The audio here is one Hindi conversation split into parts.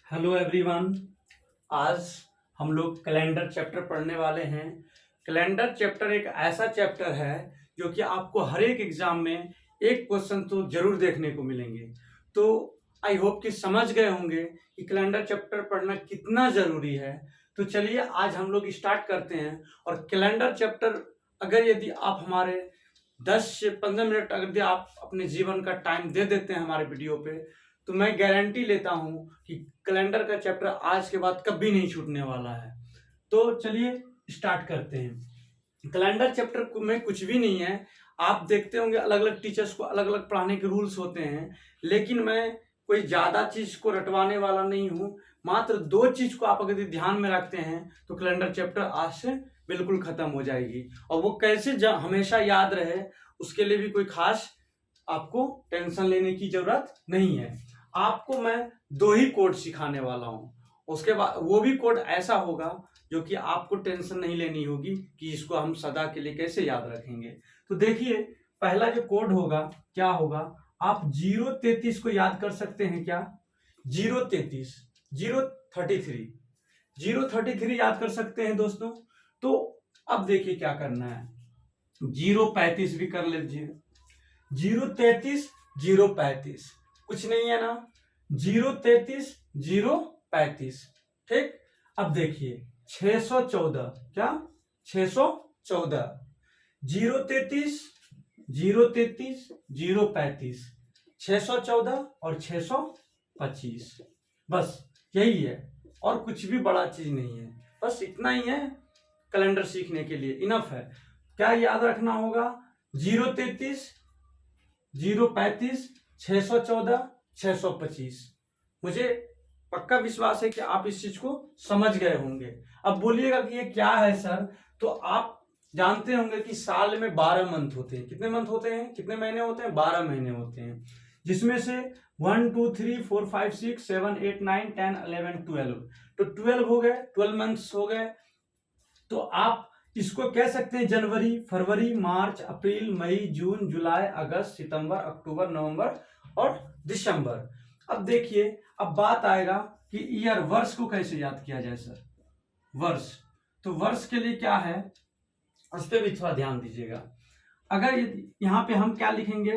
Hello everyone. आज हम लोग कैलेंडर चैप्टर पढ़ने वाले हैं। कैलेंडर चैप्टर एक ऐसा चैप्टर है जो कि आपको हर एक एग्जाम में एक क्वेश्चन तो जरूर देखने को मिलेंगे। तो आई होप कि समझ गए होंगे कि कैलेंडर चैप्टर पढ़ना कितना जरूरी है। तो चलिए आज हम लोग स्टार्ट करते हैं। और कैलेंडर चैप्टर अगर यदि आप हमारे 10 से 15 मिनट अगर आप अपने जीवन का टाइम दे देते हैं हमारे वीडियो पे, तो मैं गारंटी लेता हूं कि कैलेंडर का चैप्टर आज के बाद कभी नहीं छूटने वाला है। तो चलिए स्टार्ट करते हैं। कैलेंडर चैप्टर में कुछ भी नहीं है। आप देखते होंगे अलग अलग टीचर्स को अलग अलग पढ़ाने के रूल्स होते हैं, लेकिन मैं कोई ज्यादा चीज को रटवाने वाला नहीं हूँ। मात्र दो चीज को आप अगर ध्यान में रखते हैं तो कैलेंडर चैप्टर आज से बिल्कुल खत्म हो जाएगी। और वो कैसे हमेशा याद रहे उसके लिए भी कोई खास आपको टेंशन लेने की जरूरत नहीं है। आपको मैं दो ही कोड सिखाने वाला हूं। उसके बाद वो भी कोड ऐसा होगा जो कि आपको टेंशन नहीं लेनी होगी कि इसको हम सदा के लिए कैसे याद रखेंगे। तो देखिए पहला जो कोड होगा क्या होगा, आप 033 को याद कर सकते हैं क्या? 033, 033, 033 याद कर सकते हैं दोस्तों। तो अब देखिए क्या करना है, 035 भी कर लीजिए। 033, 035 कुछ नहीं है ना, 033, 035। ठीक। अब देखिए 614, क्या 614, 033, 033, 035, 614 और 625। बस यही है और कुछ भी बड़ा चीज नहीं है। बस इतना ही है कैलेंडर सीखने के लिए, इनफ है। क्या याद रखना होगा? 033, 035, 614, 625। मुझे पक्का विश्वास है कि आप इस चीज को समझ गए होंगे। अब बोलिएगा कि ये क्या है सर? तो आप जानते होंगे कि साल में 12 मंथ होते हैं। कितने मंथ होते हैं, कितने महीने होते हैं? 12 महीने होते हैं, जिसमें से 1 2 3 4 5 6 7 8 9 10 11 12। तो 12 हो गए, 12 मंथ्स हो गए। तो आप इसको कह सकते हैं जनवरी, फरवरी, मार्च, अप्रैल, मई, जून, जुलाई, अगस्त, सितंबर, अक्टूबर, नवंबर और दिसंबर। अब देखिए अब बात आएगा कि ईयर, वर्ष को कैसे याद किया जाए सर? वर्ष, तो वर्ष के लिए क्या है उस पर भी थोड़ा ध्यान दीजिएगा। अगर यहाँ पे हम क्या लिखेंगे,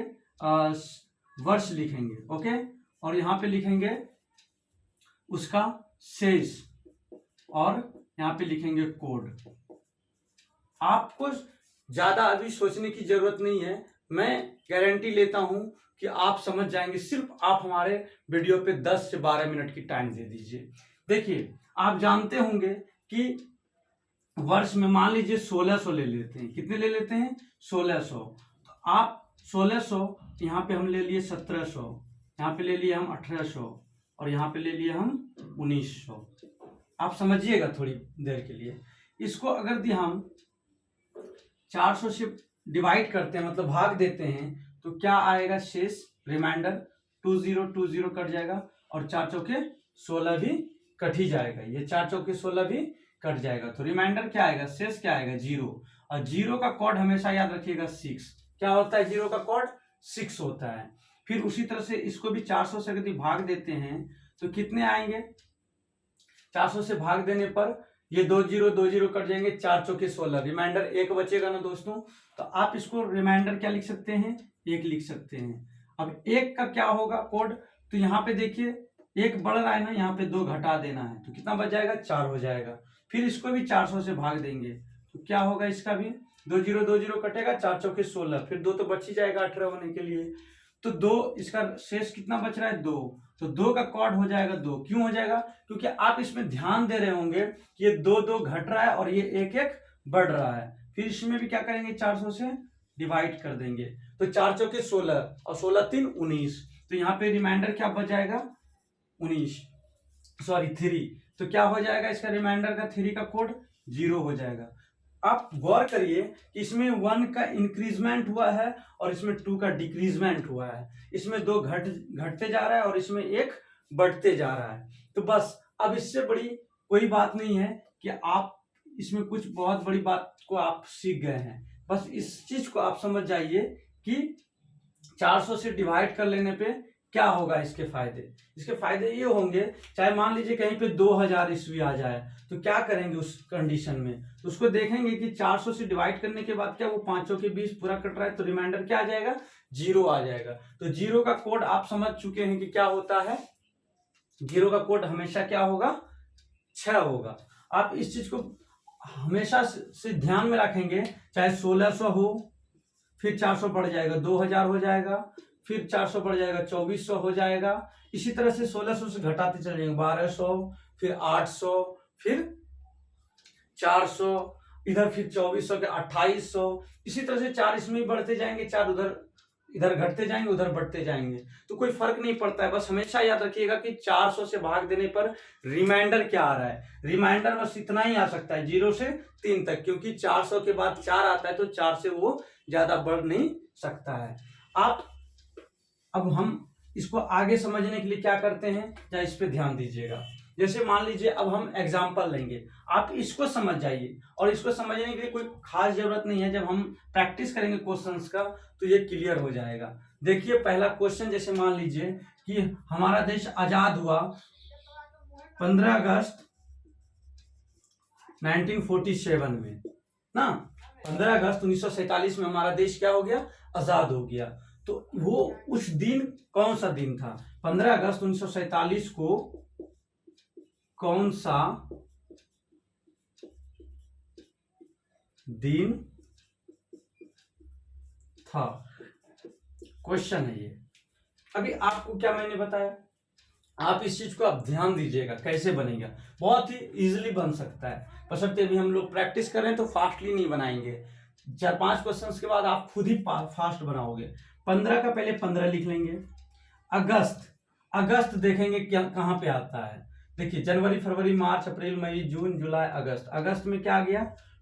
वर्ष लिखेंगे, ओके, और यहाँ पे लिखेंगे उसका शेष और यहाँ पे लिखेंगे कोड। आपको ज्यादा अभी सोचने की जरूरत नहीं है। मैं गारंटी लेता हूं कि आप समझ जाएंगे। सिर्फ आप हमारे वीडियो पे 10 से 12 मिनट की टाइम दे दीजिए। देखिए आप जानते होंगे कि वर्ष में मान लीजिए 1600 ले लेते हैं। कितने ले लेते हैं? 1600। तो आप 1600, यहाँ पे हम ले लिए 1700, यहाँ पे ले लिए हम 1800 और यहाँ पे ले लिए हम 1900। आप समझिएगा थोड़ी देर के लिए। इसको अगर दी हम 400 से डिवाइड करते हैं, मतलब भाग देते हैं, तो क्या आएगा शेष? रिमाइंडर 2020 कट जाएगा और 4 चौके 16 भी कट ही जाएगा। ये 4 चौके 16 भी कट जाएगा। तो रिमाइंडर क्या आएगा? शेष क्या आएगा? 0। और 0 का कोड हमेशा याद रखिएगा 6। क्या होता है 0 का कोड? 6 होता है। फिर उसी तरह से इसको भी 400 से यदि भाग देते हैं तो कितने आएंगे? 400 से भाग देने पर ये 20 कट जाएंगे, 4 चौके 16, रिमाइंडर 1 बचेगा ना दोस्तों। तो आप इसको रिमाइंडर क्या लिख सकते हैं? 1 लिख सकते हैं। अब 1 का क्या होगा कोड? तो यहाँ पे देखिए 1 बढ़ रहा है ना, यहाँ पे 2 घटा देना है, तो कितना बच जाएगा? 4 हो जाएगा। फिर इसको भी 400 से भाग देंगे तो क्या होगा? इसका भी 20 कटेगा, 4 चौके 16, फिर 2 तो बच ही जाएगा 18 होने के लिए। तो 2, इसका शेष कितना बच रहा है? 2। तो 2 का कॉर्ड हो जाएगा 2। क्यों हो जाएगा? क्योंकि आप इसमें ध्यान दे रहे होंगे कि ये 2 घट रहा है और ये 1 बढ़ रहा है। फिर इसमें भी क्या करेंगे? 400 से डिवाइड कर देंगे। तो 4 चौके 16 और 16 3 19। तो यहाँ पे रिमाइंडर क्या बच जाएगा? 19, सॉरी 3। तो क्या हो जाएगा इसका रिमाइंडर का? 3 का कोड 0 हो जाएगा। आप गौर करिए कि इसमें 1 का इंक्रीजमेंट हुआ है और इसमें 2 का डिक्रीजमेंट हुआ है। इसमें 2 घटते जा रहा है और इसमें 1 बढ़ते जा रहा है। तो बस अब इससे बड़ी कोई बात नहीं है कि आप इसमें कुछ बहुत बड़ी बात को आप सीख गए हैं। बस इस चीज को आप समझ जाइए कि 400 से डिवाइड कर लेने पे क्या होगा इसके फायदे? इसके फायदे ये होंगे, चाहे मान लीजिए कहीं पे 2000 ईस्वी आ जाए तो क्या करेंगे उस कंडीशन में, तो उसको देखेंगे कि 400 से डिवाइड करने के बाद क्या वो पांचों के बीच पूरा कट रहा है, तो रिमाइंडर क्या आ जाएगा, 0 आ जाएगा। तो 0 का कोड आप समझ चुके हैं कि क्या होता है, 0 का कोड हमेशा क्या होगा, 6 होगा। आप इस चीज को हमेशा से ध्यान में रखेंगे, चाहे 1600 हो, फिर 400 बढ़ जाएगा 2000 हो जाएगा, फिर 400 बढ़ जाएगा 2400 हो जाएगा, इसी तरह से 1600 से घटाते चले जाएंगे 1200, फिर 800, फिर 400, इधर फिर 2400 के 2800, इसी तरह से 4 इसमें बढ़ते जाएंगे, 4 उधर इधर घटते जाएंगे, उधर बढ़ते जाएंगे, तो कोई फर्क नहीं पड़ता है। बस हमेशा याद रखिएगा कि 400 से भाग देने पर रिमाइंडर क्या आ रहा है, रिमाइंडर बस इतना ही आ सकता है 0 से 3 तक, क्योंकि 400 के बाद 4 आता है तो 4 से वो ज्यादा बढ़ नहीं सकता है। अब हम इसको आगे समझने के लिए क्या करते हैं, या इस पे ध्यान दीजिएगा। जैसे मान लीजिए अब हम एग्जाम्पल लेंगे, आप इसको समझ जाइए, और इसको समझने के लिए कोई खास जरूरत नहीं है, जब हम प्रैक्टिस करेंगे क्वेश्चंस का तो ये क्लियर हो जाएगा। देखिए पहला क्वेश्चन, जैसे मान लीजिए कि हमारा देश आजाद हुआ 15 अगस्त 1947 में ना, 15 अगस्त 1947 में हमारा देश क्या हो गया, आजाद हो गया। तो वो उस दिन कौन सा दिन था, 15 अगस्त 1947 को कौन सा दिन था, क्वेश्चन है ये। अभी आपको क्या मैंने बताया, आप इस चीज को आप ध्यान दीजिएगा कैसे बनेगा, बहुत ही इजीली बन सकता है, बशर्ते अभी हम लोग प्रैक्टिस करें तो फास्टली नहीं बनाएंगे। 4-5 क्वेश्चंस के बाद आप खुद ही फास्ट बनाओगे। 15 का पहले 15 लिख लेंगे, अगस्त देखेंगे क्या कहाँ पे आता है, देखिए जनवरी फरवरी मार्च अप्रैल मई जून जुलाई अगस्त, अगस्त में क्या आ गया,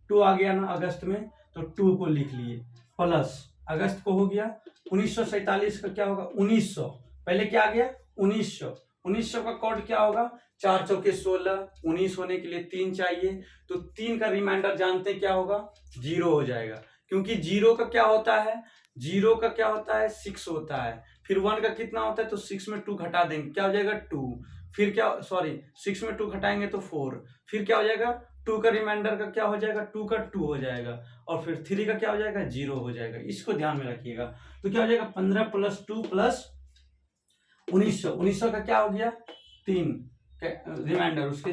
2 आ गया ना अगस्त में, तो 2 को लिख लिए, प्लस अगस्त को हो गया 1947 का क्या होगा 1900, पहले क्या आ गया 1900 का कोड क्या होगा, 4 चौके 16, 19 होने के लिए 3 चाहिए, तो 3 का रिमाइंडर जानते हैं क्या होगा, 0 हो जाएगा, क्योंकि 0 का क्या होता है, 0 का क्या होता है 6 होता है, फिर 1 का कितना होता है, तो 6 में 2 घटा देंगे क्या हो जाएगा 2, फिर क्या 6 में 2 घटाएंगे तो 4, फिर क्या हो जाएगा 2 का रिमाइंडर का क्या हो जाएगा, 2 का 2 हो जाएगा, और फिर 3 का क्या हो जाएगा 0 हो जाएगा। इसको ध्यान में रखिएगा। तो क्या हो जाएगा 15 + 2 + 1900 का क्या हो गया 3 रिमाइंडर, उसके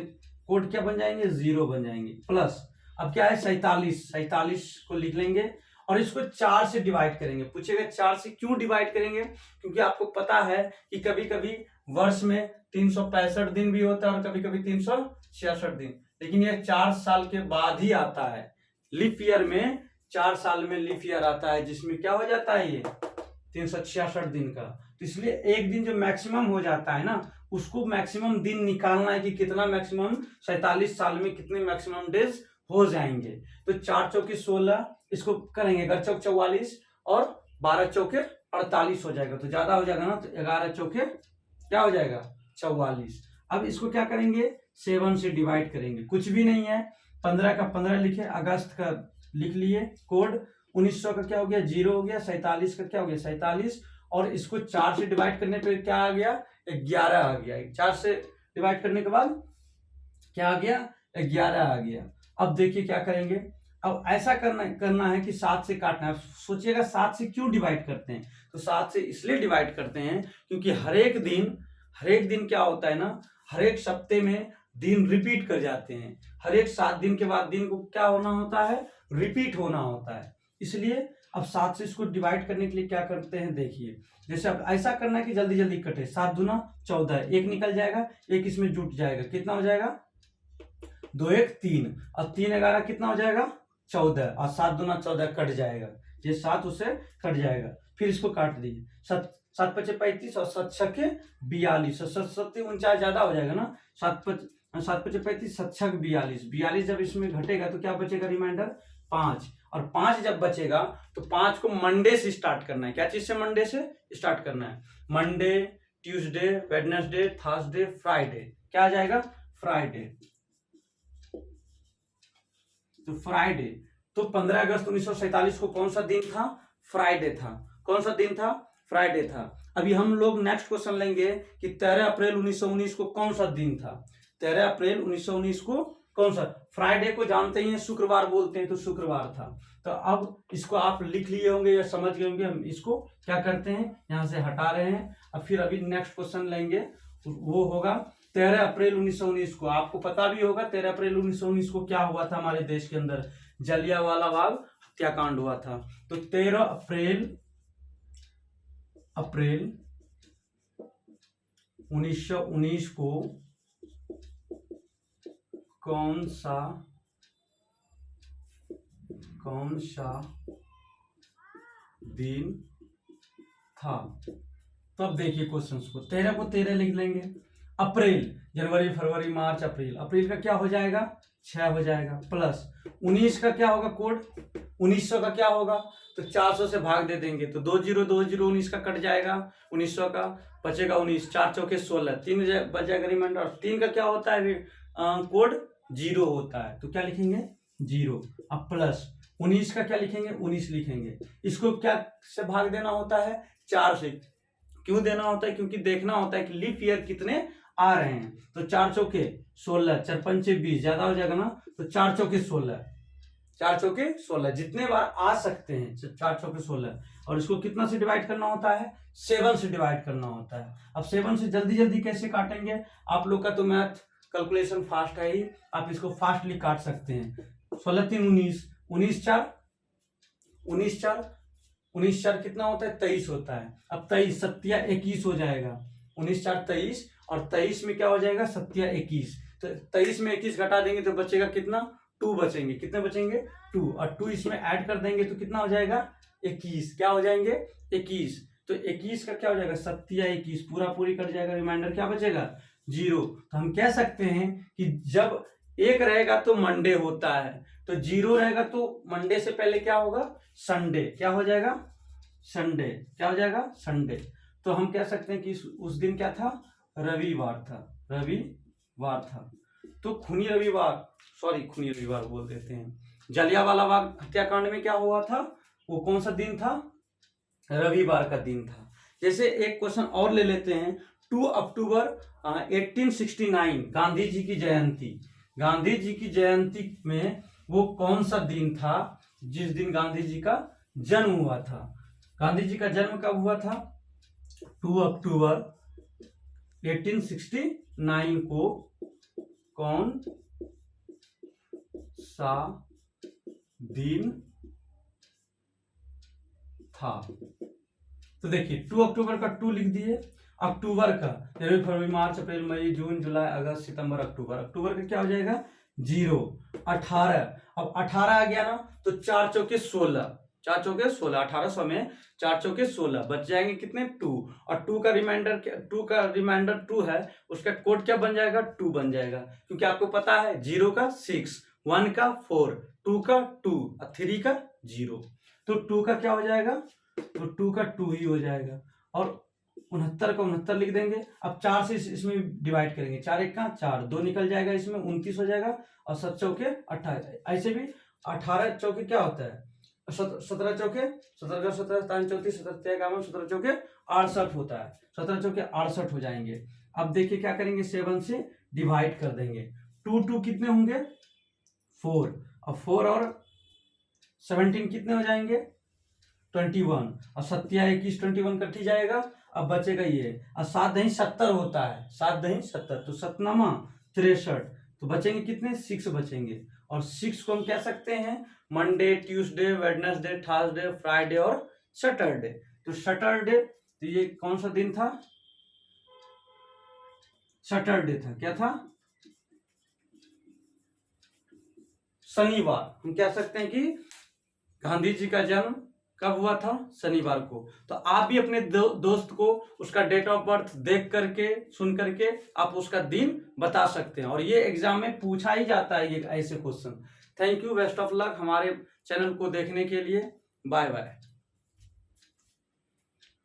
कोड क्या बन जाएंगे 0 बन जाएंगे, प्लस अब क्या है 47 को लिख लेंगे, और इसको 4 से डिवाइड करेंगे। पूछेगा 4 से क्यों डिवाइड करेंगे, क्योंकि आपको पता है कि कभी कभी वर्ष में 365 दिन भी होता है और कभी कभी 366 दिन, लेकिन ये 4 साल के बाद ही आता है। लीप ईयर में 4 साल में लीप ईयर आता है, जिसमें क्या हो जाता है ये 366 दिन का, तो इसलिए एक दिन जो मैक्सिमम हो जाता है ना, उसको मैक्सिमम दिन निकालना है कि कितना मैक्सिमम 47 साल में कितने मैक्सिमम डेज हो जाएंगे। तो 4 चौके 16, इसको करेंगे 11 चौके 44 और 12 चौके 48 हो जाएगा, तो ज्यादा हो जाएगा ना, तो 11 चौके क्या हो जाएगा 44। अब इसको क्या करेंगे 7 से डिवाइड करेंगे, कुछ भी नहीं है, 15 का 15 लिखे, अगस्त का लिख लिए कोड, 1900 का क्या हो गया 0 हो गया, 47 का क्या हो गया 47, और इसको 4 से डिवाइड करने पे क्या आ गया 11 आ गया, 4 से डिवाइड करने के बाद क्या आ गया 11 आ गया। अब देखिए क्या करेंगे, अब ऐसा करना है कि 7 से काटना है। सोचिएगा 7 से क्यों डिवाइड करते हैं, तो 7 से इसलिए डिवाइड करते हैं क्योंकि हर एक दिन क्या होता है ना, हर एक सप्ते में दिन रिपीट कर जाते हैं, हर एक 7 दिन के बाद दिन को क्या होना होता है, रिपीट होना होता है, इसलिए अब 7 से इसको डिवाइड करने के लिए क्या करते हैं, देखिए जैसे अब ऐसा करना है कि जल्दी जल्दी कटे, 7 दूना 14, एक निकल जाएगा, एक इसमें जुट जाएगा, कितना हो जाएगा 2 1 3, और 3 11 कितना हो जाएगा 14, और 7 दूना 14 कट जाएगा, ये 7 उससे कट जाएगा, फिर इसको काट दीजिए, 7 5 35 और 7 6 42, 7 49 ज्यादा हो जाएगा ना, 7 5 35 7 6 42 जब इसमें घटेगा तो क्या बचेगा रिमाइंडर 5, और 5 जब बचेगा तो 5 को मंडे से स्टार्ट करना है, क्या चीज से मंडे से स्टार्ट करना है, Monday Tuesday Wednesday Thursday Friday, क्या आ जाएगा फ्राइडे, तो फ्राइडे, तो 15 अगस्त 1947 को कौन सा दिन था, फ्राइडे था, कौन सा दिन था फ्राइडे था। अभी हम लोग नेक्स्ट क्वेश्चन लेंगे कि 13 अप्रैल 1919 को कौन सा दिन था। 13 अप्रैल 1919 को कौन सा, फ्राइडे को जानते ही हैं शुक्रवार बोलते हैं, तो शुक्रवार था। तो अब इसको आप लिख लिए होंगे या समझ गए होंगे। हम इसको क्या करते हैं, यहाँ से हटा रहे हैं। अब फिर अभी नेक्स्ट क्वेश्चन लेंगे, वो होगा 13 अप्रैल 1919 को। आपको पता भी होगा 13 अप्रैल 1919 को क्या हुआ था हमारे देश के अंदर, जलियांवाला बाग हत्याकांड हुआ था। तो 13 अप्रैल 1919 को कौन सा दिन था। तो अब देखिए क्वेश्चंस को, 13 को 13 लिख लेंगे। अप्रैल, जनवरी फरवरी मार्च अप्रैल, अप्रैल का क्या हो जाएगा 6 हो जाएगा, प्लस 19 का क्या होगा कोड, 1900 का क्या होगा, तो 400 से भाग दे देंगे तो 2020 19 का कट जाएगा, 1900 का बचेगा 19, 4 चौके 16, 3 बचेगा रिमाइंडर। और 3 का क्या होता है कोड 0 होता है, तो क्या लिखेंगे 0। अब प्लस 19 का क्या लिखेंगे 19 लिखेंगे। इसको क्या से भाग देना होता है 4 से। क्यों देना होता है, क्योंकि देखना होता है कि लीप ईयर कितने आ रहे हैं। तो 4 चौके 16, 4 पंचे 20, ज्यादा हो जाएगा ना, तो 4 चौके 16, 4 चौके 16 जितने बार आ सकते हैं, 4 चौके 16। और इसको कितना से डिवाइड करना होता है 7 से डिवाइड करना होता है। अब 7 से जल्दी जल्दी कैसे काटेंगे, आप लोग का तो मैथ कैलकुलेशन फास्ट है ही, आप इसको फास्टली काट सकते हैं। 16 3 19, 19 4 कितना होता है 23 होता है। अब 23 सत्या 21 हो जाएगा, 19 4 23, और 23 में क्या हो जाएगा सत्या 21। तो 23 में 21 घटा देंगे तो बचेगा कितना 2 बचेंगे, कितने बचेंगे 2, और 2 इसमें ऐड कर देंगे तो कितना हो जाएगा 21, क्या हो जाएंगे 21। तो 21 का क्या हो जाएगा सत्या 21, पूरा पूरी कट जाएगा, रिमाइंडर क्या बचेगा 0। तो हम कह सकते हैं कि जब 1 रहेगा तो मंडे होता है, तो 0 रहेगा तो मंडे से पहले क्या होगा संडे, क्या हो जाएगा संडे, क्या हो जाएगा संडे। तो हम कह सकते हैं कि उस दिन क्या था रविवार था। तो खूनी रविवार बोल देते हैं। जलियांवाला बाग हत्याकांड में क्या हुआ था, वो कौन सा दिन था रविवार का दिन था। जैसे एक क्वेश्चन और ले लेते हैं, 2 अक्टूबर 1869 गांधी जी की जयंती में वो कौन सा दिन था जिस दिन गांधी जी का जन्म हुआ था। गांधी जी का जन्म कब हुआ था 2 अक्टूबर 1869 को कौन सा दिन था। तो देखिए 2 अक्टूबर का 2 लिख दिए, अक्टूबर का जनवरी फरवरी मार्च अप्रैल मई जून जुलाई अगस्त सितंबर अक्टूबर का क्या हो जाएगा 0। 18, अब 18 आ गया ना, तो 4 चौके 16, 1800 में 4 चौके 16 बच जाएंगे कितने 2, और 2 का रिमाइंडर 2 है, उसका कोड क्या बन जाएगा 2 बन जाएगा, क्योंकि आपको पता है 0 का 6, 1 का 4, 2 का 2 और 3 का 0। तो 2 का क्या हो जाएगा, तो 2 का 2 ही हो जाएगा, और 69 का 69 लिख देंगे। अब 4 से इसमें डिवाइड करेंगे, 4 1 का 4, 2 निकल जाएगा, इसमें 29 हो जाएगा, और 7 चौके 28। ऐसे भी 18 चौके क्या होता है 17 चौके 17 का 17 3 34 17 का 17 चौके 68 होता है, 17 चौके 68 हो जाएंगे। अब देखिए क्या करेंगे 7 से डिवाइड कर देंगे, 2 कितने होंगे 4, और 4 और 17 कितने हो जाएंगे 21, और 7 21 21 कट ही जाएगा। अब बचेगा ये, और 7 दही 70 होता है, 7 दही 70, तो 7 नामा 63, तो बचेंगे कितने 6 बचेंगे। और 6 को हम कह सकते हैं Monday Tuesday Wednesday Thursday Friday और सैटरडे। तो सैटरडे, तो ये कौन सा दिन था सैटरडे था, क्या था शनिवार। हम कह सकते हैं कि गांधी जी का जन्म कब हुआ था शनिवार को। तो आप भी अपने दोस्त को उसका डेट ऑफ बर्थ देख करके सुन करके आप उसका दिन बता सकते हैं, और ये एग्जाम में पूछा ही जाता है ये ऐसे question. Thank you, best of luck हमारे चैनल को देखने के लिए, बाय बाय।